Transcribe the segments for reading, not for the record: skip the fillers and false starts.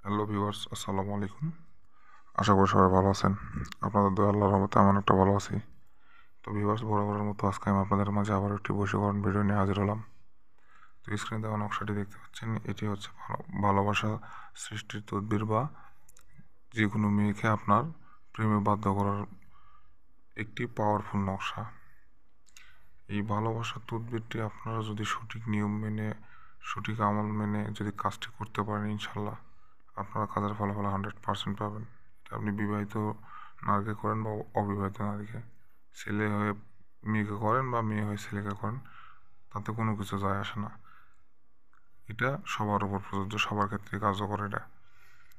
Hello viewers, আসসালামু আলাইকুম। আশা করি সবাই ভালো আছেন। আপনাদের দয়া আল্লাহর রহমতে আমি অনেকটা ভালো আছি। তো ভিউয়ার্স, বরাবরের মতো আজকে আমি আপনাদের মাঝে আবার একটি বশীকরণ ভিডিও নিয়ে হাজির হলাম। তো স্ক্রিনে দেওয়া নকশাটি দেখতে পাচ্ছেন, এটি হচ্ছে ভালোবাসা সৃষ্টির তদবির বা যে কোনো মেয়েকে আপনার প্রেমে বাধ্য করার একটি পাওয়ারফুল নকশা। এই ভালোবাসার তদবিরটি আপনারা যদি সঠিক নিয়ম মেনে, সঠিক আমল মেনে যদি কাজটি করতে পারেন, ইনশাল্লাহ আপনারা কাজের ফলাফল 100% পাবেন। এটা আপনি বিবাহিত নারীকে করেন বা অবিবাহিত নারীকে, ছেলে হয়ে মেয়েকে করেন বা মেয়ে হয়ে ছেলেকে করেন, তাতে কোনো কিছু যায় আসে না। এটা সবার উপর প্রযোজ্য, সবার ক্ষেত্রে কার্যকর এটা।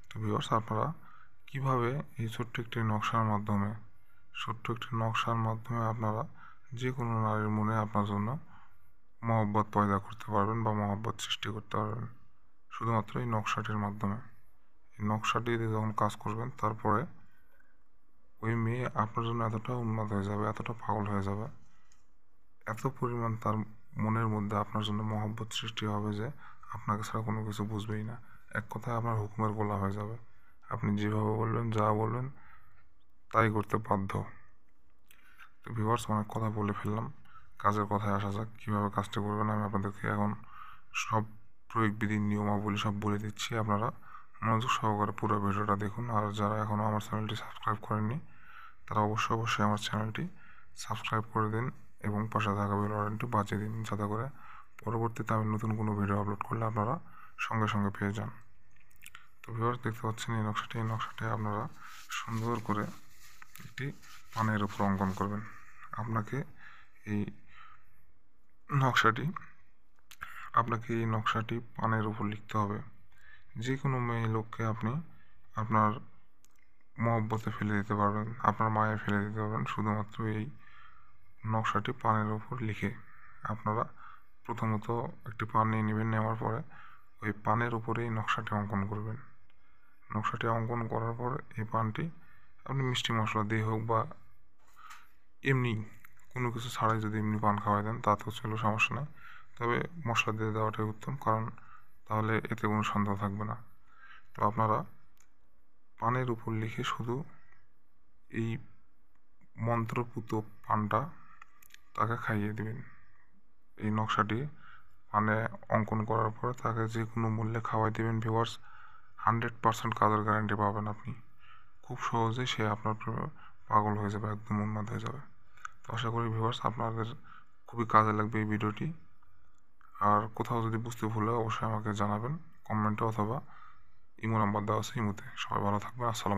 তো ভিউয়ার্স, আপনারা কীভাবে এই ছোট্ট একটি নকশার মাধ্যমে আপনারা যে কোনো নারীর মনে আপনার জন্য মহব্বত পয়দা করতে পারবেন বা মহব্বত সৃষ্টি করতে পারবেন শুধুমাত্র এই নকশাটির মাধ্যমে। এই নকশাটি দিয়ে যখন কাজ করবেন, তারপরে ওই মেয়ে আপনার জন্য এতটা উন্মাদ হয়ে যাবে, এতটা পাগল হয়ে যাবে, এত পরিমাণ তার মনের মধ্যে আপনার জন্য মহব্বত সৃষ্টি হবে যে আপনাকে ছাড়া কোনো কিছু বুঝবেই না। এক কথায় আপনার হুকুমের গোলাম হয়ে যাবে। আপনি যেভাবে বলবেন, যা বলবেন তাই করতে বাধ্য। তো ভিউয়ার্স, অনেক কথা বলে ফেললাম, কাজের কথায় আসা যাক। কীভাবে কাজটি করবেন আমি আপনাদেরকে এখন সব প্রয়োগবিধি নিয়মাবলী সব বলে দিচ্ছি। আপনারা মনোযোগ সহকারে পুরো ভিডিওটা দেখুন। আর যারা এখনও আমার চ্যানেলটি সাবস্ক্রাইব করেননি, তারা অবশ্যই আমার চ্যানেলটি সাবস্ক্রাইব করে দিন এবং পাশে থাকা বেল বাটনটি বাজিয়ে দিন, যাতে করে পরবর্তীতে আমি নতুন কোনো ভিডিও আপলোড করলে আপনারা সঙ্গে সঙ্গে পেয়ে যান। তো ভিউয়ার্স, দেখতে পাচ্ছেন এই নকশাটি আপনারা সুন্দর করে একটি পানের উপর অঙ্কন করবেন। আপনাকে এই নকশাটি পানের উপর লিখতে হবে। যে কোনো মেয়ে লোককে আপনি আপনার মহব্বতে ফেলে দিতে পারবেন, আপনার মায়ে ফেলে দিতে পারবেন শুধুমাত্র এই নকশাটি পানের উপর লিখে। আপনারা প্রথমত একটি পান নিয়ে নেবেন, নেওয়ার পরে ওই পানের উপরে এই নকশাটি অঙ্কন করবেন। নকশাটি অঙ্কন করার পর এই পানটি আপনি মিষ্টি মশলা দিয়ে হোক বা এমনি কোনো কিছু ছাড়াই যদি এমনি পান খাওয়াই দেন, তাতেও ছিল সমস্যা নেই। তবে মশলা দিয়ে দেওয়াটাই উত্তম, কারণ তাহলে এতে কোনো সন্দেহ থাকবে না। তো আপনারা পানের উপর লিখে শুধু এই মন্ত্রপুত পানটা তাকে খাইয়ে দেবেন। এই নকশাটি পানে অঙ্কন করার পরে তাকে যে কোনো মূল্যে খাওয়াই দেবেন। ভিউয়ার্স, 100% কাজের গ্যারান্টি পাবেন আপনি। খুব সহজেই সে আপনার পাগল হয়ে যাবে, একদম উন্মাদ হয়ে যাবে। তো আশা করি ভিউয়ার্স আপনাদের খুবই কাজে লাগবে এই ভিডিওটি। আর কোথাও যদি বুঝতে ভুল হয় অবশ্যই আমাকে জানাবেন কমেন্টে, অথবা ইমো নাম্বার দেওয়া আছে ইমোতে। সবাই ভালো থাকবেন। আসসালামু আলাইকুম।